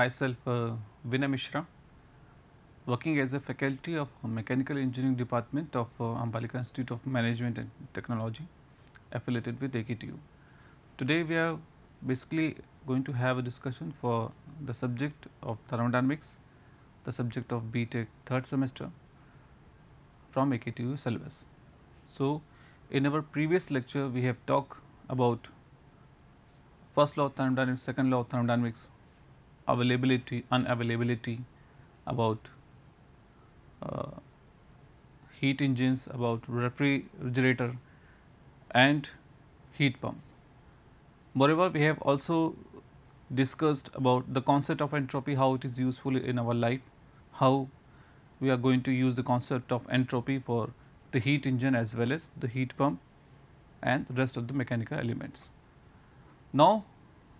myself Vinay Mishra, working as a faculty of Mechanical Engineering Department of Ambalika Institute of Management and Technology, affiliated with AKTU. Today we are basically going to have a discussion for the subject of thermodynamics, the subject of BTech third semester from AKTU syllabus. So, in our previous lecture we have talked about first law of thermodynamics, second law of thermodynamics, availability, unavailability, about heat engines, about refrigerator and heat pump. Moreover, we have also discussed about the concept of entropy, how it is useful in our life, how we are going to use the concept of entropy for the heat engine as well as the heat pump and the rest of the mechanical elements. Now,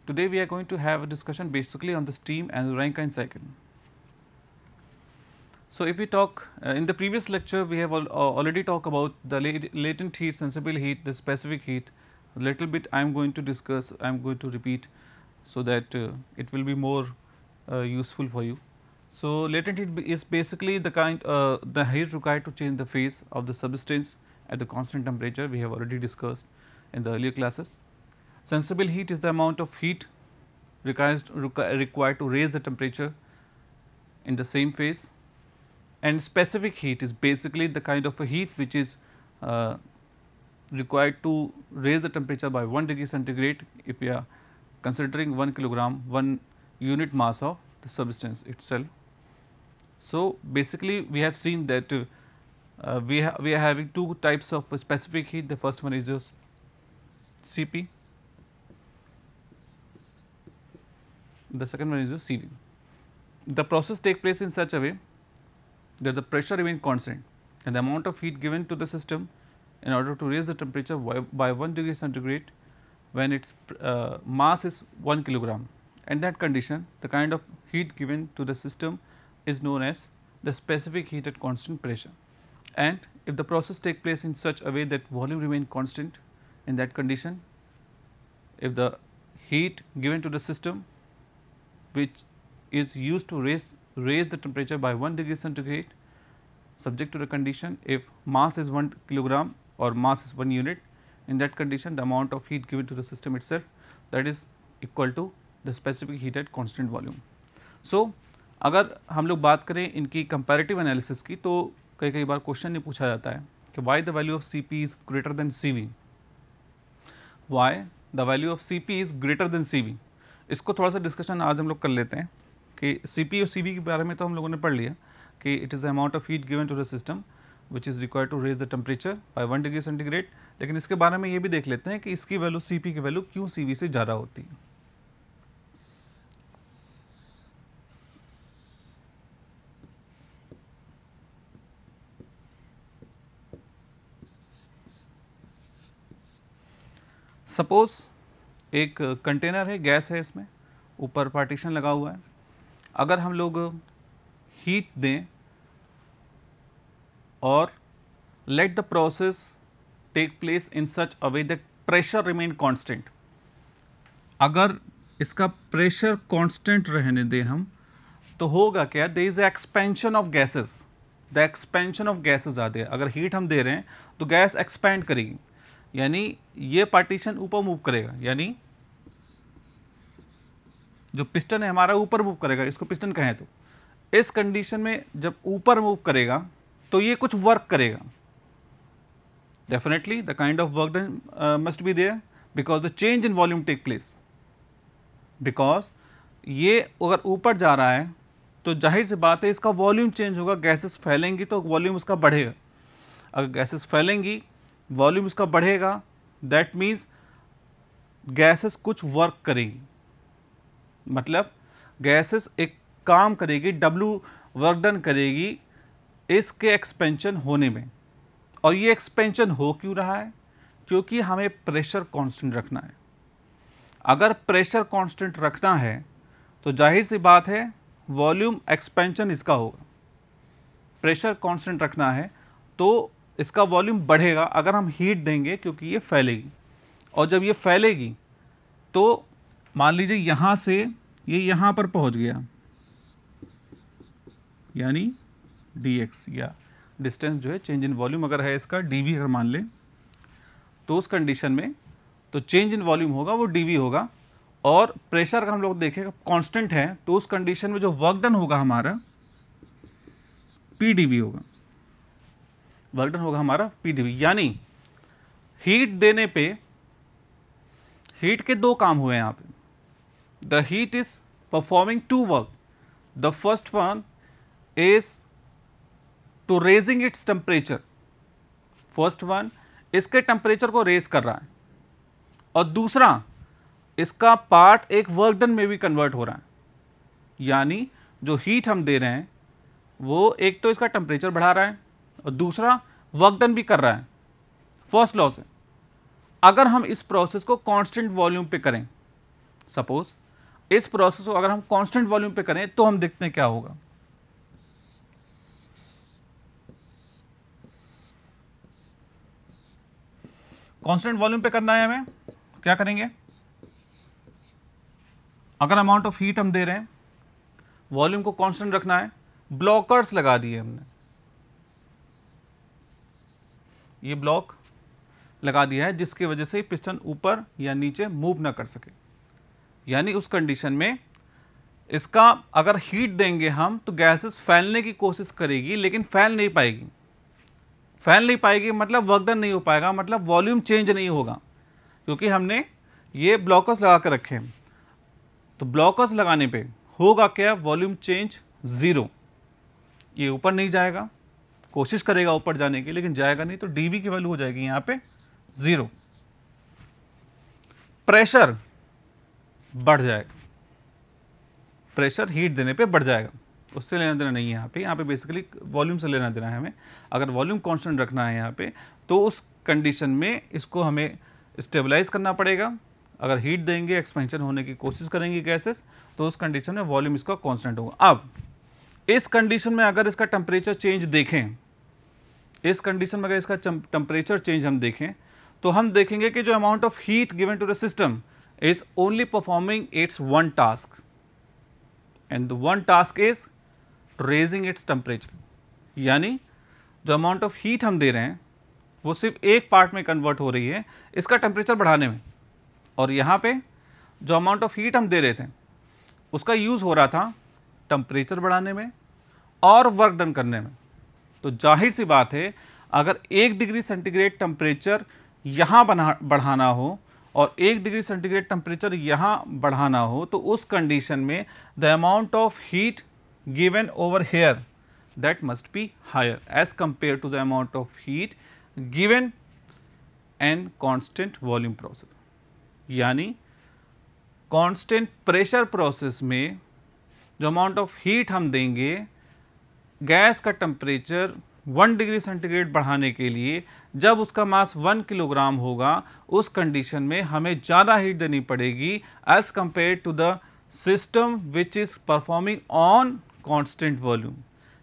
today we are going to have a discussion basically on the steam and Rankine cycle. So, if we talk in the previous lecture, we have already talked about the latent heat, sensible heat, the specific heat. A little bit I am going to discuss, I am going to repeat, so that it will be more useful for you. So, latent heat is basically the the heat required to change the phase of the substance at the constant temperature. We have already discussed in the earlier classes. Sensible heat is the amount of heat required to raise the temperature in the same phase, and specific heat is basically the kind of a heat which is required to raise the temperature by 1 degree centigrade if we are considering 1 kilogram, 1 unit mass of the substance itself. So, basically we have seen that we are having two types of specific heat. The first one is just Cp, the second one is just Cv. The process takes place in such a way that the pressure remains constant and the amount of heat given to the system in order to raise the temperature by 1 degree centigrade when its mass is 1 kilogram. In that condition, the kind of heat given to the system is known as the specific heat at constant pressure. And if the process takes place in such a way that volume remains constant, in that condition, if the heat given to the system which is used to raise the temperature by 1 degree centigrade, subject to the condition if mass is 1 kilogram or mass is 1 unit, in that condition the amount of heat given to the system itself, that is equal to the specific heat at constant volume. So, अगर हम लोग बात करें इनकी comparative analysis की, तो कई बार question ये पूछा जाता है कि why the value of C P is greater than C V, why the value of C P is greater than C V. इसको थोड़ा सा डिस्कशन आज हम लोग कर लेते हैं कि सी पी और सी वी के बारे में तो हम लोगों ने पढ़ लिया कि it is the amount of heat given to the system which is required to raise the temperature by 1 degree centigrade. लेकिन इसके बारे में ये भी देख लेते हैं कि इसकी वैल्यू सी पी की वैल्यू क्यों सी वी से ज़्यादा होती है. सपोज एक कंटेनर है, गैस है, इसमें ऊपर पार्टीशन लगा हुआ है. अगर हम लोग हीट दें और let the process take place in such a way that pressure remain constant, अगर इसका प्रेशर कांस्टेंट रहने दें हम, तो होगा क्या, there is expansion of gases, the expansion of gases are there. अगर हीट हम दे रहे हैं तो गैस एक्सपेंड करेगी, यानी ये पार्टीशन ऊपर मूव करेगा, यानी जो पिस्टन है हमारा ऊपर मूव करेगा, इसको पिस्टन कहें तो. इस कंडीशन में जब ऊपर मूव करेगा तो ये कुछ वर्क करेगा. Definitely the kind of work done must be there because the change in volume take place. Because ये अगर ऊपर जा रहा है तो जाहिर सी बात है इसका वॉल्यूम चेंज होगा, गैसेस फैलेंगी तो वॉल्यूम उसका बढ़ेगा. अगर गैसेस फैलेंगी, वॉल्यूम उसका बढ़ेगा, दैट मीन्स गैसेस कुछ वर्क करेगी, मतलब गैसेस एक काम करेगी, W वर्क डन करेगी इसके एक्सपेंशन होने में. और ये एक्सपेंशन हो क्यों रहा है, क्योंकि हमें प्रेशर कांस्टेंट रखना है. अगर प्रेशर कांस्टेंट रखना है तो जाहिर सी बात है वॉल्यूम एक्सपेंशन इसका होगा. प्रेशर कांस्टेंट रखना है तो इसका वॉल्यूम बढ़ेगा अगर हम हीट देंगे, क्योंकि ये फैलेगी. और जब ये फैलेगी तो मान लीजिए यहाँ से ये यहाँ पर पहुँच गया, यानी dx, या डिस्टेंस जो है चेंज इन वॉल्यूम अगर है इसका dv अगर मान लें, तो उस कंडीशन में तो चेंज इन वॉल्यूम होगा वो dv होगा, और प्रेशर अगर हम लोग देखें कांस्टेंट है तो उस कंडीशन में जो वर्क डन होगा हमारा pdv होगा, वर्क डन होगा हमारा pdv। यानी हीट देने पे, हीट के दो काम हुए यहाँ पे, the heat is performing to work, the first one is to raising its temperature, first one इसके टेम्परेचर को रेज कर रहा है, और दूसरा इसका पार्ट एक वर्क डन में भी कन्वर्ट हो रहा है। यानी जो हीट हम दे रहे हैं वो एक तो इसका टेम्परेचर बढ़ा रहा है और दूसरा वर्क डन भी कर रहा है। फर्स्ट लॉ से अगर हम इस प्रोसेस को कांस्टेंट वॉल्यूम पे करें, सपोज इस प्रोसेस को अगर हम कांस्टेंट वॉल्यूम पे करें तो हम देखते हैं क्या होगा। कांस्टेंट वॉल्यूम पे करना है हमें, क्या करेंगे, अगर अमाउंट ऑफ हीट हम दे रहे हैं, वॉल्यूम को कांस्टेंट रखना है, ब्लॉकर्स लगा दिए हमने, ये ब्लॉक लगा दिया है जिसकी वजह से पिस्टन ऊपर या नीचे मूव ना कर सके। यानी उस कंडीशन में इसका अगर हीट देंगे हम तो गैसेस फैलने की कोशिश करेगी लेकिन फैल नहीं पाएगी, फैल नहीं पाएगी मतलब वर्क डन नहीं हो पाएगा, मतलब वॉल्यूम चेंज नहीं होगा, क्योंकि हमने ये ब्लॉकर्स लगा कर रखे हैं। तो ब्लॉकर्स लगाने पे होगा क्या, वॉल्यूम चेंज ज़ीरो, ये ऊपर नहीं जाएगा, कोशिश करेगा ऊपर जाने की लेकिन जाएगा नहीं, तो dV की वैल्यू हो जाएगी यहाँ पे 0। प्रेशर बढ़ जाएगा, प्रेशर हीट देने पे बढ़ जाएगा, उससे लेना देना नहीं है यहाँ पे, यहाँ पे बेसिकली वॉल्यूम से लेना देना है हमें। अगर वॉल्यूम कांस्टेंट रखना है यहाँ पे तो उस कंडीशन में इसको हमें स्टेबलाइज करना पड़ेगा। अगर हीट देंगे, एक्सपेंशन होने की कोशिश करेंगी गैसेस, तो उस कंडीशन में वॉल्यूम इसका कांस्टेंट होगा। अब इस कंडीशन में अगर इसका टेम्परेचर चेंज देखें, इस कंडीशन में अगर इसका टेम्परेचर चेंज हम देखें तो हम देखेंगे कि जो amount of heat given to the system is only performing its one task, and the one task is raising its temperature. यानी जो अमाउंट ऑफ हीट हम दे रहे हैं वो सिर्फ एक पार्ट में कन्वर्ट हो रही है, इसका टेम्परेचर बढ़ाने में, और यहाँ पे जो अमाउंट ऑफ हीट हम दे रहे थे उसका यूज़ हो रहा था टेम्परेचर बढ़ाने में और वर्क डन करने में। तो जाहिर सी बात है अगर 1 डिग्री सेंटीग्रेड टेम्परेचर यहाँ बढ़ाना हो और 1 डिग्री सेंटीग्रेड टेम्परेचर यहाँ बढ़ाना हो तो उस कंडीशन में the amount of heat given over here that must be higher as compare to the amount of heat given an constant volume process. यानी कांस्टेंट प्रेशर प्रोसेस में जो अमाउंट ऑफ हीट हम देंगे, गैस का temperature 1 degree centigrade बढ़ाने के लिए जब उसका मास 1 किलोग्राम होगा, उस कंडीशन में हमें ज़्यादा हीट देनी पड़ेगी as compare to the system which is performing on constant volume.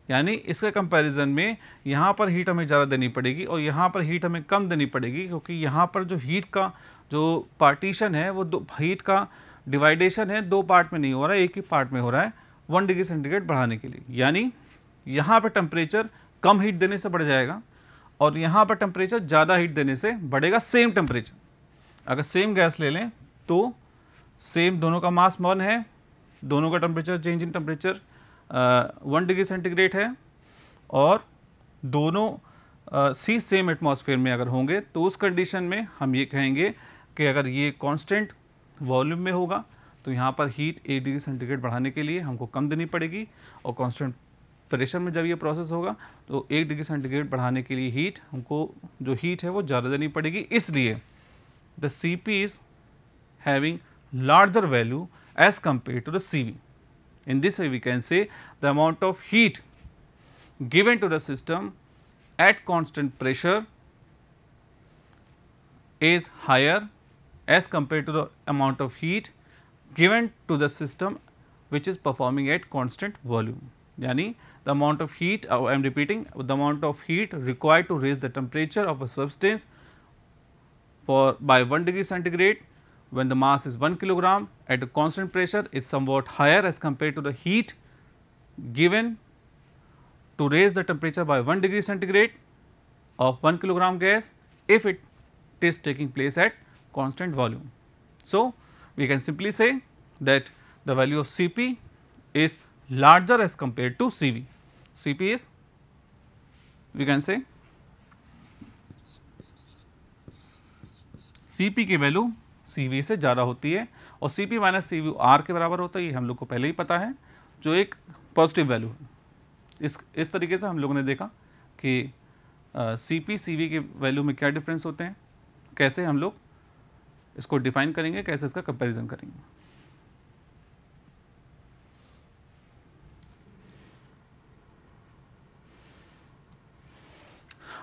यानी इसके कंपैरिजन में यहाँ पर हीट हमें ज़्यादा देनी पड़ेगी और यहाँ पर हीट हमें कम देनी पड़ेगी, क्योंकि यहाँ पर जो हीट का जो पार्टीशन है वो हीट का डिवाइडेशन है, 2 पार्ट में नहीं हो रहा है, एक ही पार्ट में हो रहा है 1 डिग्री सेंटीग्रेड बढ़ाने के लिए। यानी यहाँ पर टेम्परेचर कम हीट देने से बढ़ जाएगा और यहाँ पर टेम्परेचर ज़्यादा हीट देने से बढ़ेगा सेम टेम्परेचर। अगर सेम गैस ले लें तो सेम, दोनों का मास 1 है, दोनों का temperature change in temperature 1 degree centigrade है और दोनों सी सेम एटमॉस्फेयर में अगर होंगे तो उस कंडीशन में हम ये कहेंगे कि अगर ये कांस्टेंट वॉल्यूम में होगा तो यहाँ पर हीट 1 डिग्री सेंटीग्रेड बढ़ाने के लिए हमको कम देनी पड़ेगी, और कांस्टेंट प्रेशर में जब ये प्रोसेस होगा तो 1 डिग्री सेंटीग्रेड बढ़ाने के लिए हीट हमको जो हीट है वो ज़्यादा देनी पड़ेगी। इसलिए the Cp is having larger value as compare to the Cv। In this way we can say the amount of heat given to the system at constant pressure is higher as compared to the amount of heat given to the system which is performing at constant volume. Yani the amount of heat, I am repeating, the amount of heat required to raise the temperature of a substance by 1 degree centigrade when the mass is 1 kilogram at a constant pressure is somewhat higher as compared to the heat given to raise the temperature by 1 degree centigrade of 1 kilogram gas if it is taking place at constant volume. So, we can simply say that the value of Cp is larger as compared to Cv. Cp is, we can say, Cp की value Cv से ज़्यादा होती है और Cp minus Cv R के बराबर होता है, ये हम लोग को पहले ही पता है, जो एक पॉजिटिव वैल्यू है। इस तरीके से हम लोगों ने देखा कि Cp Cv के वैल्यू में क्या डिफरेंस होते हैं, कैसे हम लोग इसको डिफाइन करेंगे, कैसे इसका कंपैरिजन करेंगे।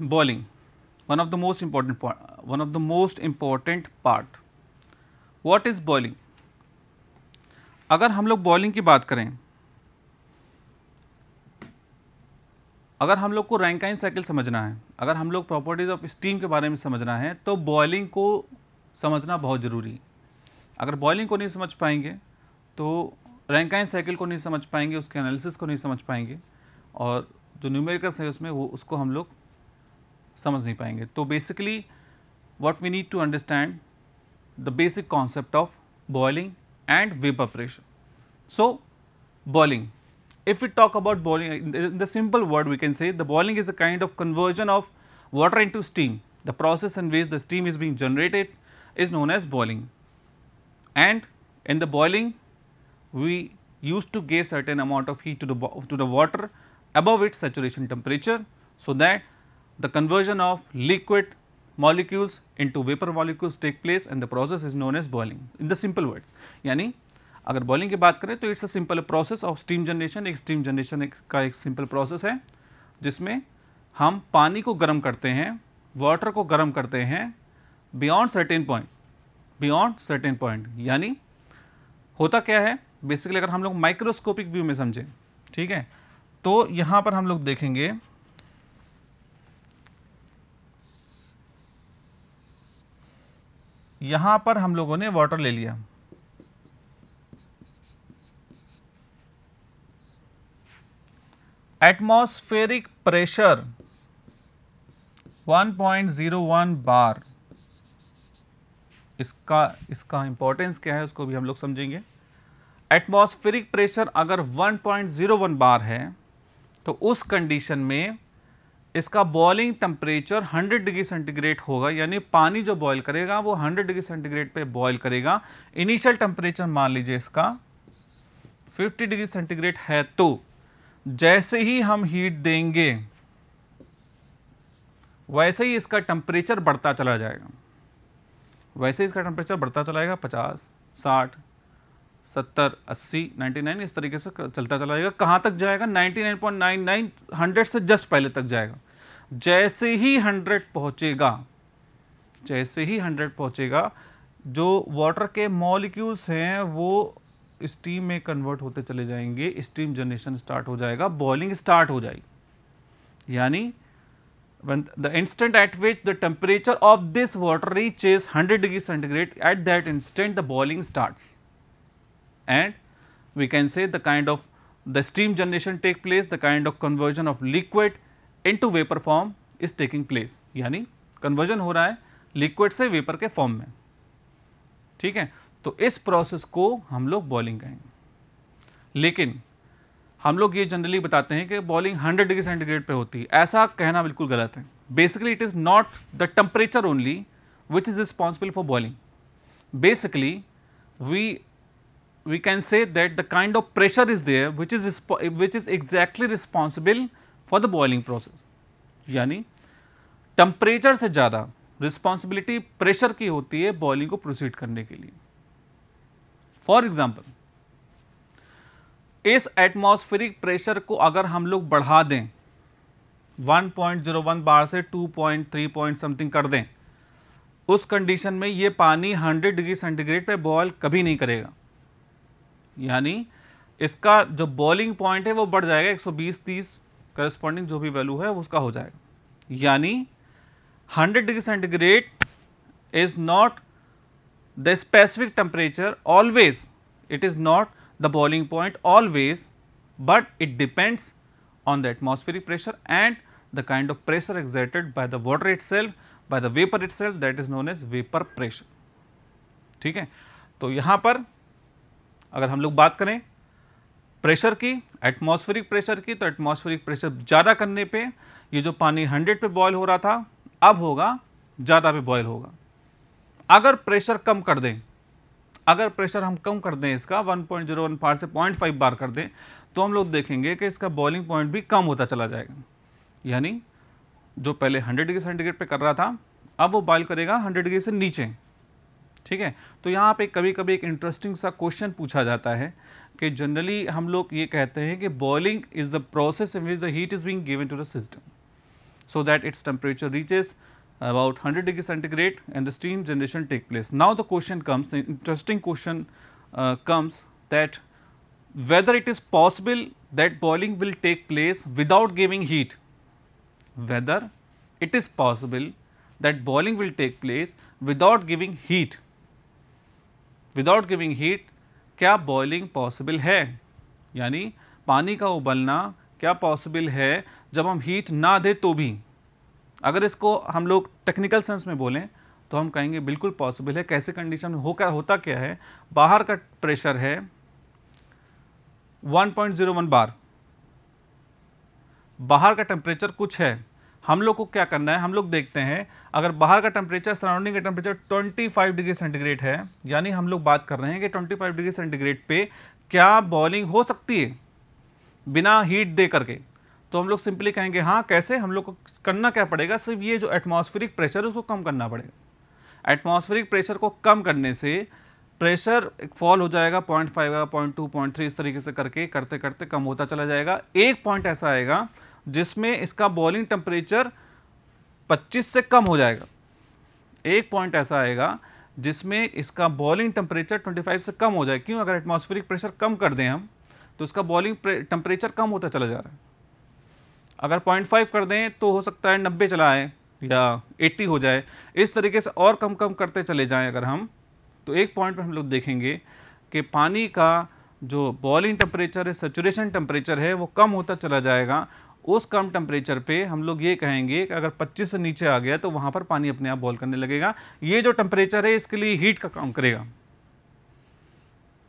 Boiling, one of the most important part. What is boiling? अगर हम लोग बॉइलिंग की बात करें, अगर हम लोग को रैंकाइन साइकिल समझना है, अगर हम लोग प्रॉपर्टीज ऑफ स्टीम के बारे में समझना है, तो बॉइलिंग को समझना बहुत ज़रूरी है। अगर बॉइलिंग को नहीं समझ पाएंगे तो रैंकाइन साइकिल को नहीं समझ पाएंगे, उसके एनालिसिस को नहीं समझ पाएंगे और जो न्यूमेरिकल्स है उसमें वो उसको हम लोग समझ नहीं पाएंगे। तो basically what we need to understand the basic concept of boiling and vapour pressure. So boiling, if we talk about boiling, in the simple word we can say the boiling is a kind of conversion of water into steam. The process in which the steam is being generated is known as boiling, and in the boiling we used to give certain amount of heat to the water above its saturation temperature, so that the conversion of liquid molecules into vapor molecules take place, and the process is known as boiling. In the simple words, यानी अगर boiling की बात करें तो it's a simple process of steam generation. एक steam generation का एक simple process है जिसमें हम पानी को गर्म करते हैं, वाटर को गर्म करते हैं बियॉन्ड सर्टेन पॉइंट। यानी होता क्या है बेसिकली, अगर हम लोग माइक्रोस्कोपिक व्यू में समझें, ठीक है, तो यहाँ पर हम लोग देखेंगे यहाँ पर हम लोगों ने वाटर ले लिया, एटमॉस्फेरिक प्रेशर 1.01 बार, इसका इंपॉर्टेंस क्या है उसको भी हम लोग समझेंगे। एटमॉस्फेरिक प्रेशर अगर 1.01 बार है तो उस कंडीशन में इसका बॉइलिंग टेम्परेचर 100 डिग्री सेंटीग्रेड होगा, यानी पानी जो बॉयल करेगा वो 100 डिग्री सेंटीग्रेड पे बॉयल करेगा। इनिशियल टेम्परेचर मान लीजिए इसका 50 डिग्री सेंटीग्रेड है, तो जैसे ही हम हीट देंगे वैसे ही इसका टेम्परेचर बढ़ता चला जाएगा, 50, 60, 70, 80, 99 इस तरीके से चलता चला जाएगा। कहाँ तक जाएगा? 99.99, 100 से जस्ट पहले तक जाएगा। जैसे ही 100 पहुँचेगा, जो वाटर के मॉलिक्यूल्स हैं वो स्टीम में कन्वर्ट होते चले जाएंगे, स्टीम जनरेशन स्टार्ट हो जाएगा, बॉइलिंग स्टार्ट हो जाएगी। यानी when the instant at which the temperature of this water reaches 100 degree centigrade, at that instant the boiling starts, and we can say the steam generation take place, the kind of conversion of liquid into vapor form is taking place। यानी conversion हो रहा है liquid से vapor के form में, ठीक है। तो इस प्रोसेस को हम लोग बॉइलिंग कहेंगे। लेकिन हम लोग ये जनरली बताते हैं कि बॉइलिंग 100 डिग्री सेंटीग्रेड पे होती है, ऐसा कहना बिल्कुल गलत है। Basically it is not the temperature only which is responsible for boiling. Basically we can say that the kind of pressure is there which is exactly responsible for the boiling process. यानी temperature से ज़्यादा responsibility pressure की होती है boiling को proceed करने के लिए। फॉर एग्जाम्पल, इस एटमॉस्फेरिक प्रेशर को अगर हम लोग बढ़ा दें 1.01 बार से 2.3 पॉइंट समथिंग कर दें, उस कंडीशन में ये पानी 100 डिग्री सेंटीग्रेड पे बॉयल कभी नहीं करेगा। यानी इसका जो बॉइलिंग पॉइंट है वो बढ़ जाएगा, 120-30 करस्पॉन्डिंग जो भी वैल्यू है उसका हो जाएगा। यानी 100 degree centigrade is not the specific temperature always, it is not the boiling point always, but it depends on the atmospheric pressure and the kind of pressure exerted by the water itself, by the vapor itself, that is known as vapor pressure. ठीक है, तो यहाँ पर अगर हम लोग बात करें प्रेशर की, एटमॉस्फेरिक प्रेशर की, तो एटमॉस्फेरिक प्रेशर ज़्यादा करने पे ये जो पानी 100 पे बॉयल हो रहा था अब होगा ज़्यादा पे बॉयल होगा। अगर प्रेशर कम कर दें, अगर प्रेशर हम कम कर दें इसका 1.01 बार से 0.5 बार कर दें, तो हम लोग देखेंगे कि इसका बॉइलिंग पॉइंट भी कम होता चला जाएगा। यानी जो पहले 100 डिग्री सेंटीग्रेड पे कर रहा था अब वो बॉयल करेगा 100 डिग्री से नीचे। ठीक है, तो यहाँ पे कभी कभी एक इंटरेस्टिंग सा क्वेश्चन पूछा जाता है कि जनरली हम लोग ये कहते हैं कि boiling is the process in which the heat is being given to the system so that its temperature reaches about 100 degree centigrade and the steam generation take place. Now the question comes, the interesting question comes that whether it is possible that boiling will take place without giving heat, whether it is possible that boiling will take place without giving heat, without giving heat, क्या boiling possible है, यानी पानी का उबलना क्या possible है जब हम heat ना दे तो भी। अगर इसको हम लोग टेक्निकल सेंस में बोलें तो हम कहेंगे बिल्कुल पॉसिबल है। कैसे कंडीशन में होता क्या है, बाहर का प्रेशर है 1.01 बार, बाहर का टेम्परेचर कुछ है, हम लोग को क्या करना है, हम लोग देखते हैं अगर बाहर का टेम्परेचर सराउंडिंग का टेम्परेचर 25 डिग्री सेंटीग्रेड है, यानी हम लोग बात कर रहे हैं कि 25 डिग्री सेंटीग्रेड पे क्या बॉइलिंग हो सकती है बिना हीट दे करके। तो हम लोग सिंपली कहेंगे हाँ, कैसे, हम लोग को करना क्या पड़ेगा, सिर्फ ये जो एटमॉस्फेरिक प्रेशर है उसको कम करना पड़ेगा। एटमॉस्फेरिक प्रेशर को कम करने से प्रेशर फॉल हो जाएगा 0.5 का 0.2 0.3 इस तरीके से करके करते करते कम होता चला जाएगा। एक पॉइंट ऐसा आएगा जिसमें इसका बॉइलिंग टेम्परेचर 25 से कम हो जाएगा। एक पॉइंट ऐसा आएगा जिसमें इसका बॉइलिंग टेम्परेचर 25 से कम हो जाए। क्यों, अगर एटमॉस्फेरिक प्रेशर कम कर दें हम तो उसका बॉइलिंग टेम्परेचर कम होता चला जा रहा है। अगर 0.5 कर दें तो हो सकता है 90 चला आए या 80 हो जाए, इस तरीके से और कम कम करते चले जाएं अगर हम, तो एक पॉइंट पर हम लोग देखेंगे कि पानी का जो बॉइलिंग टेम्परेचर है, सैचुरेशन टेम्परेचर है, वो कम होता चला जाएगा। उस कम टेम्परेचर पे हम लोग ये कहेंगे कि अगर 25 से नीचे आ गया तो वहाँ पर पानी अपने आप बॉयल करने लगेगा। ये जो टेम्परेचर है इसके लिए हीट का काम करेगा।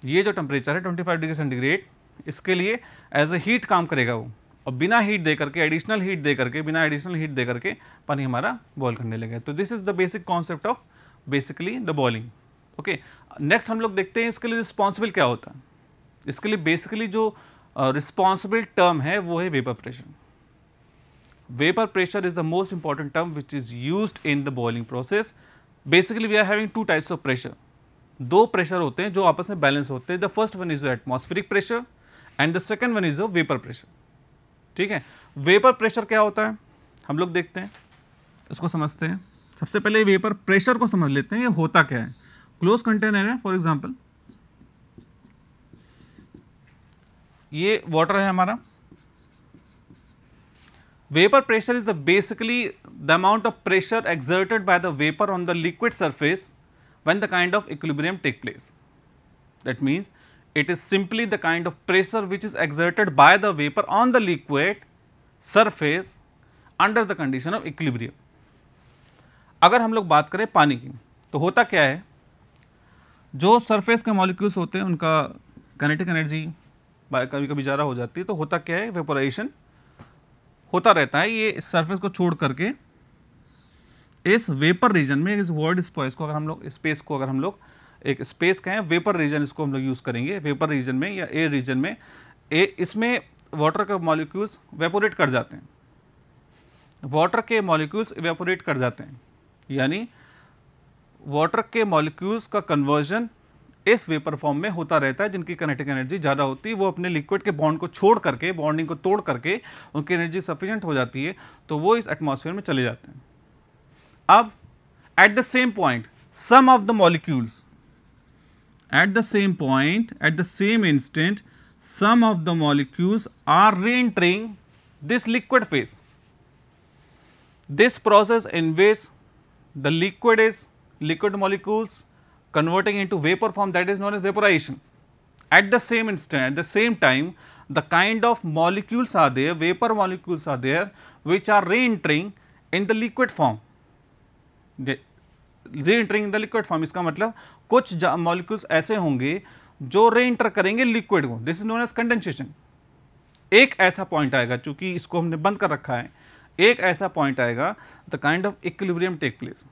ये जो टेम्परेचर है 25 डिग्री सेंटीग्रेड, इसके लिए एज ए हीट काम करेगा वो, और बिना हीट दे करके, एडिशनल हीट दे करके, बिना एडिशनल हीट दे करके पानी हमारा बॉयल करने लगेगा। तो this is the basic concept of basically the boiling. Okay, next हम लोग देखते हैं इसके लिए रिस्पॉन्सिबल क्या होता है। इसके लिए बेसिकली जो रिस्पॉन्सिबल टर्म है वो है vapour pressure. Vapour pressure is the most important term which is used in the boiling process. Basically we are having two types of pressure. दो प्रेशर होते हैं जो आपस में बैलेंस होते हैं। The first one is the atmospheric pressure and the second one is the vapour pressure. ठीक है, वेपर प्रेशर क्या होता है हम लोग देखते हैं, इसको समझते हैं। सबसे पहले वेपर प्रेशर को समझ लेते हैं, ये होता क्या है। क्लोज कंटेनर है, फॉर एग्जांपल ये वाटर है हमारा। Vapour pressure is the basically the amount of pressure exerted by the vapour on the liquid surface when the kind of equilibrium take place. That means it is simply the kind of pressure which is exerted by the vapor on the liquid surface under the condition of equilibrium. अगर हम लोग बात करें पानी की तो होता क्या है, जो सरफेस के मॉलिक्यूल्स होते हैं उनका काइनेटिक एनर्जी कभी कभी ज़्यादा हो जाती है। तो होता क्या है, वेपोराइजेशन होता रहता है। ये सरफेस को छोड़ करके इस वेपर रीजन में, इस वर्ड स्पेस को अगर हम लोग एक स्पेस कहें, वेपर रीजन इसको हम लोग यूज़ करेंगे। वेपर रीजन में या एयर रीजन में इसमें वाटर के मॉलिक्यूल्स वेपोरेट कर जाते हैं। वाटर के मॉलिक्यूल्स वेपोरेट कर जाते हैं, यानी वाटर के मॉलिक्यूल्स का कन्वर्जन इस वेपर फॉर्म में होता रहता है। जिनकी काइनेटिक एनर्जी ज़्यादा होती है वो अपने लिक्विड के बॉन्ड को छोड़ करके, बॉन्डिंग को तोड़ करके उनकी एनर्जी सफिशिएंट हो जाती है, तो वो इस एटमॉस्फेयर में चले जाते हैं। अब at the same point some of the molecules, at the same point, at the same instant, some of the molecules are re-entering this liquid phase. This process in which the liquid molecules converting into vapor form, that is known as vaporization. At the same instant, at the same time, the kind of molecules are there, vapor molecules are there, which are re-entering in the liquid form. Re-entering in the liquid form, इसका मतलब कुछ molecules ऐसे होंगे जो re-enter करेंगे liquid को. This is known as condensation. एक ऐसा पॉइंट आएगा, चूंकि इसको हमने बंद कर रखा है, एक ऐसा पॉइंट आएगा, the kind of equilibrium take place.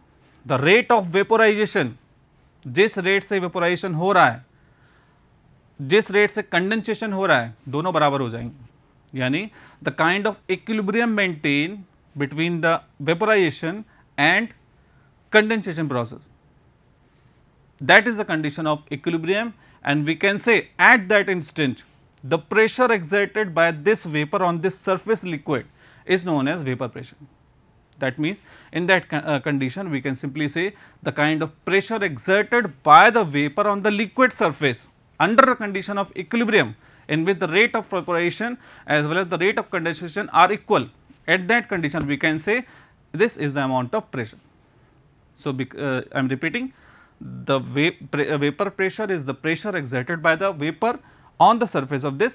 The rate of vaporization, जिस रेट से वेपोराइजेशन हो रहा है, जिस रेट से कंडेंसेशन हो रहा है, दोनों बराबर हो जाएंगे. यानी the kind of equilibrium maintain between the vaporization and condensation process, that is the condition of equilibrium. And we can say at that instant the pressure exerted by this vapor on this surface liquid is known as vapor pressure. That means, in that condition we can simply say the kind of pressure exerted by the vapor on the liquid surface under the condition of equilibrium, in which the rate of vaporization as well as the rate of condensation are equal. At that condition we can say this is the amount of pressure. So, I am repeating, the vapor pressure is the pressure exerted by the vapor on the surface of this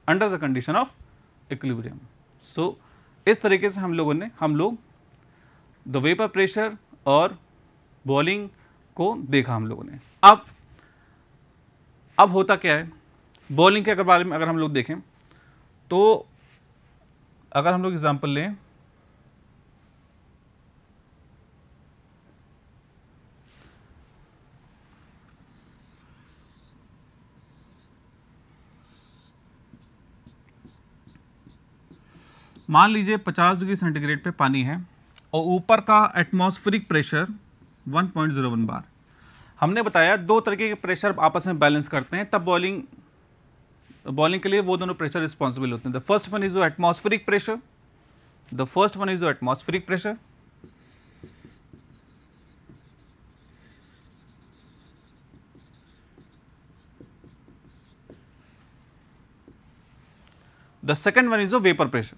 under the condition of equilibrium. So, इस तरीके से हम लोग the vapor pressure और boiling को देखा हम लोगों ने. अब होता क्या है, boiling के बारे में अगर हम लोग देखें तो अगर हम लोग एग्जाम्पल लें, मान लीजिए 50 डिग्री सेंटीग्रेड पे पानी है और ऊपर का एटमॉस्फेरिक प्रेशर 1.01 बार. हमने बताया दो तरीके के प्रेशर आपस में बैलेंस करते हैं, तब बॉइलिंग के लिए वो दोनों प्रेशर रिस्पॉन्सिबल होते हैं. The first one is atmospheric pressure, the first one is atmospheric pressure. The second one is vapour pressure.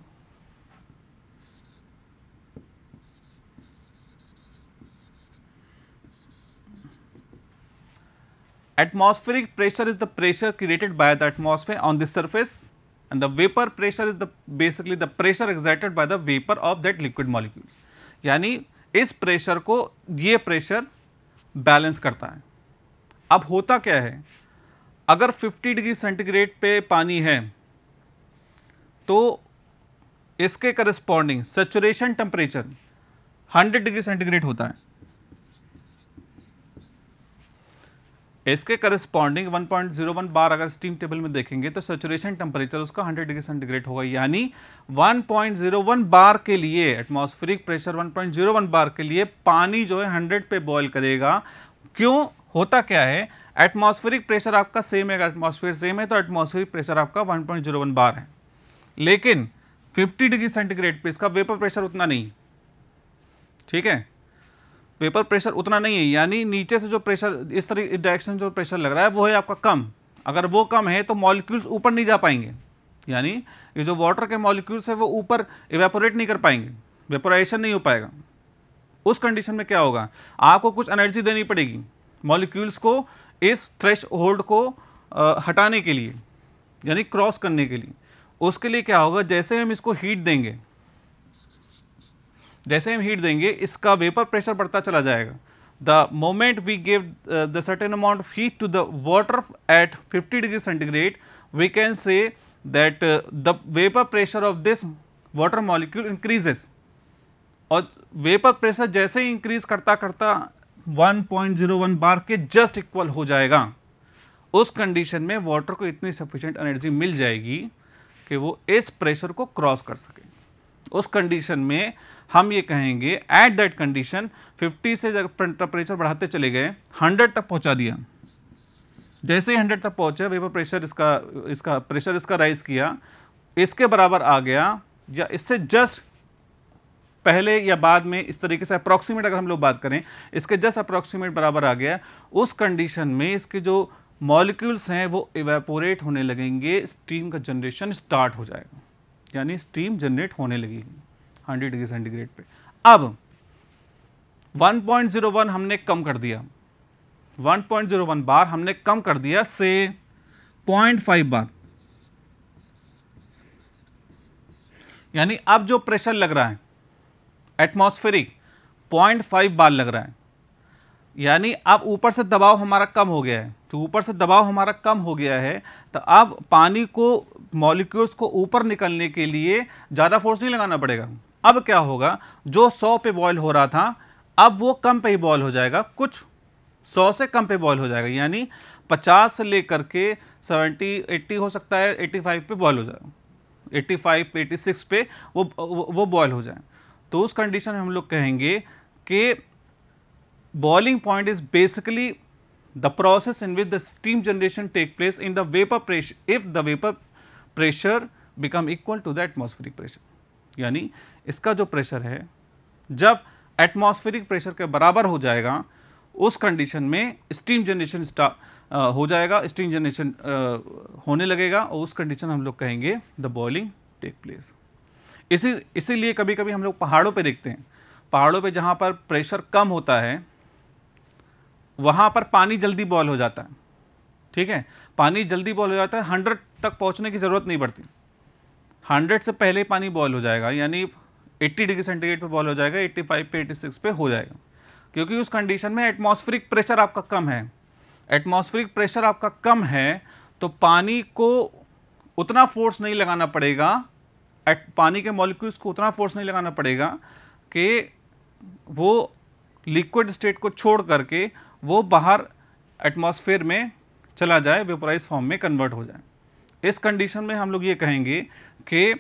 Atmospheric pressure is the pressure created by the atmosphere on the surface, and the vapor pressure is basically the pressure exerted by the vapor of that liquid molecules. यानी इस pressure को ये pressure balance करता है. अब होता क्या है, अगर 50 डिग्री सेंटीग्रेड पे पानी है तो इसके corresponding saturation temperature 100 degree centigrade होता है. इसके करस्पॉन्डिंग 1.01 बार अगर स्टीम टेबल में देखेंगे तो सैचुरेशन टेम्परेचर उसका 100 डिग्री सेंटीग्रेड होगा. यानी 1.01 बार के लिए एटमॉस्फेरिक प्रेशर 1.01 बार के लिए पानी जो है 100 पे बॉयल करेगा. क्यों, होता क्या है, एटमॉस्फेरिक प्रेशर आपका सेम है, अगर एटमॉस्फेयर सेम है तो एटमॉस्फेरिक प्रेशर आपका 1.01 बार है. लेकिन 50 डिग्री सेंटीग्रेड पे इसका वेपर प्रेशर उतना नहीं. ठीक है, वेपर प्रेशर उतना नहीं है, यानी नीचे से जो प्रेशर इस तरह डायरेक्शन जो प्रेशर लग रहा है वो है आपका कम. अगर वो कम है तो मॉलिक्यूल्स ऊपर नहीं जा पाएंगे, यानी ये जो वाटर के मॉलिक्यूल्स है वो ऊपर इवेपोरेट नहीं कर पाएंगे, वेपोराइजेशन नहीं हो पाएगा. उस कंडीशन में क्या होगा, आपको कुछ एनर्जी देनी पड़ेगी मॉलिक्यूल्स को इस थ्रेश होल्ड को हटाने के लिए, यानी क्रॉस करने के लिए. उसके लिए क्या होगा, जैसे हम इसको हीट देंगे, जैसे हम हीट देंगे इसका वेपर प्रेशर बढ़ता चला जाएगा. The moment we give the certain amount of heat to the water at 50 degree centigrade, we can say that the vapour pressure of this water molecule increases. और vapour pressure जैसे ही increase करता करता 1.01 बार के just equal हो जाएगा. उस condition में वाटर को इतनी सफिशिएंट एनर्जी मिल जाएगी कि वो इस प्रेशर को क्रॉस कर सके. उस कंडीशन में हम ये कहेंगे, एट दैट कंडीशन 50 से टेम्परेचर बढ़ाते चले गए, 100 तक पहुंचा दिया. जैसे ही 100 तक पहुंचा, वेपर प्रेशर इसका प्रेशर इसका राइज किया, इसके बराबर आ गया या इससे जस्ट पहले या बाद में, इस तरीके से अप्रॉक्सीमेट अगर हम लोग बात करें, इसके जस्ट अप्रॉक्सीमेट बराबर आ गया. उस कंडीशन में इसके जो मॉलिक्यूल्स हैं वो इवेपोरेट होने लगेंगे, स्टीम का जनरेशन स्टार्ट हो जाएगा, यानी स्टीम जनरेट होने लगेगी 100 डिग्री सेंटीग्रेड पे. अब 1.01 हमने कम कर दिया, 1.01 बार हमने कम कर दिया से 0.5 बार, यानी अब जो प्रेशर लग रहा है एटमॉस्फेरिक 0.5 बार लग रहा है, यानी अब ऊपर से दबाव हमारा कम हो गया है। तो ऊपर से दबाव हमारा कम हो गया है तो अब पानी को, मॉलिक्यूल्स को ऊपर निकलने के लिए ज़्यादा फोर्स नहीं लगाना पड़ेगा। अब क्या होगा, जो 100 पे बॉयल हो रहा था अब वो कम पे ही बॉयल हो जाएगा, कुछ 100 से कम पे बॉयल हो जाएगा, यानी 50 से लेकर के 70 80 हो सकता है 85 पे बॉयल हो जाएगा, 85 86 पे वो बॉयल हो जाए। तो उस कंडीशन में हम लोग कहेंगे कि boiling point is basically the process in which the steam generation take place in the vapor pressure if the vapor pressure become equal to the atmospheric pressure। यानी इसका जो प्रेशर है जब एटमॉस्फेरिक प्रेशर के बराबर हो जाएगा उस कंडीशन में स्टीम जनरेशन हो जाएगा, स्टीम जनरेशन होने लगेगा और उस कंडीशन हम लोग कहेंगे द बॉइलिंग टेक प्लेस। इसीलिए कभी कभी हम लोग पहाड़ों पे देखते हैं, पहाड़ों पे जहाँ पर प्रेशर कम होता है वहाँ पर पानी जल्दी बॉयल हो जाता है। ठीक है, पानी जल्दी बॉयल हो जाता है, 100 तक पहुँचने की ज़रूरत नहीं पड़ती, 100 से पहले पानी बॉयल हो जाएगा, यानी 80 डिग्री सेंटीग्रेड पे बॉयल हो जाएगा, 85 पे 86 पे हो जाएगा, क्योंकि उस कंडीशन में एटमॉस्फेरिक प्रेशर आपका कम है। एटमॉस्फेरिक प्रेशर आपका कम है तो पानी को उतना फोर्स नहीं लगाना पड़ेगा, पानी के मॉलिक्यूल्स को उतना फोर्स नहीं लगाना पड़ेगा कि वो लिक्विड स्टेट को छोड़ करके वो बाहर एटमॉस्फेयर में चला जाए, वेपोराइज फॉर्म में कन्वर्ट हो जाए। इस कंडीशन में हम लोग ये कहेंगे कि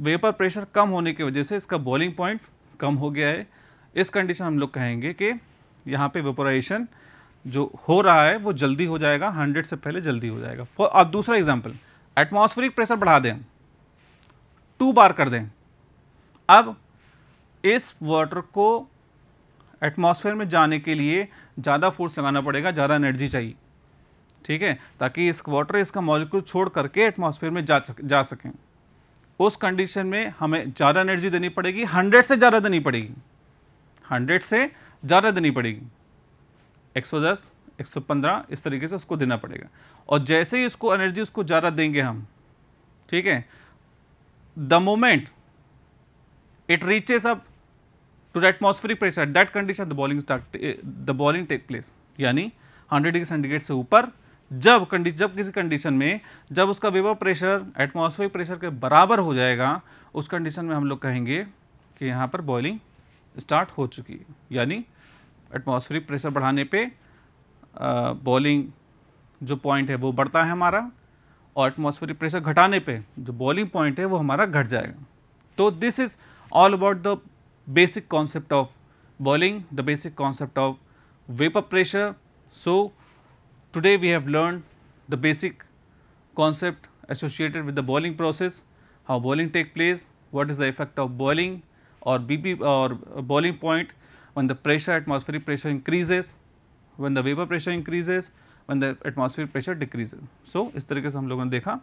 वेपर प्रेशर कम होने की वजह से इसका बॉइलिंग पॉइंट कम हो गया है। इस कंडीशन हम लोग कहेंगे कि यहाँ पे वेपोराइजेशन जो हो रहा है वो जल्दी हो जाएगा, 100 से पहले जल्दी हो जाएगा। अब दूसरा एग्जाम्पल, एटमॉस्फेरिक प्रेशर बढ़ा दें, 2 बार कर दें। अब इस वाटर को एटमॉस्फेयर में जाने के लिए ज़्यादा फोर्स लगाना पड़ेगा, ज़्यादा एनर्जी चाहिए, ठीक है, ताकि इस वाटर इसका मॉलिक्यूल छोड़ करके एटमॉस्फेयर में जा सकें। उस कंडीशन में हमें ज़्यादा एनर्जी देनी पड़ेगी, 100 से ज़्यादा देनी पड़ेगी, 100 से ज़्यादा देनी पड़ेगी, 110 115 इस तरीके से उसको देना पड़ेगा। और जैसे ही इसको एनर्जी उसको ज़्यादा देंगे हम, ठीक है, the moment it reaches up to the atmospheric pressure, at that condition the boiling take place। यानी 100 डिग्री सेंटीग्रेड से ऊपर जब किसी कंडीशन में जब उसका वेपर प्रेशर एटमॉस्फेरिक प्रेशर के बराबर हो जाएगा, उस कंडीशन में हम लोग कहेंगे कि यहाँ पर बॉइलिंग स्टार्ट हो चुकी है। यानी एटमॉस्फेरिक प्रेशर बढ़ाने पे बॉइलिंग जो पॉइंट है वो बढ़ता है हमारा, और एटमॉस्फेरिक प्रेशर घटाने पे जो बॉइलिंग पॉइंट है वो हमारा घट जाएगा। तो this is all about the basic concept of boiling, the basic concept of vapor pressure. So today we have learned the basic concept associated with the boiling process, how boiling take place, what is the effect of boiling or BP or boiling point when the pressure, atmospheric pressure increases, when the vapor pressure increases, when the atmospheric pressure decreases. So इस तरीके से हम लोगों ने देखा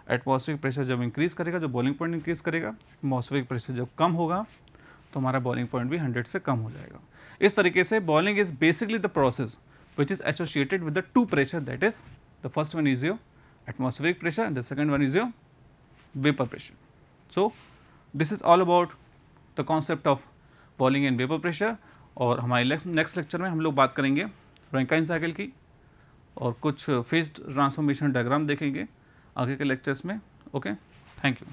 atmospheric pressure जब increase करेगा, जो बॉइलिंग पॉइंट इंक्रीज़ करेगा, एटमॉस्फेरिक प्रेशर जब कम होगा तो हमारा बॉइलिंग पॉइंट भी 100 से कम हो जाएगा। इस तरीके से boiling is basically the process which is associated with the 2 pressure, that is the first one is your atmospheric pressure and the second one is your vapour pressure. So this is all about the concept of boiling and vapour pressure. और हमारे next lecture में हम लोग बात करेंगे Rankine cycle की और कुछ फेज ट्रांसफॉर्मेशन डायग्राम देखेंगे आगे के लेक्चर्स में। Okay, thank you.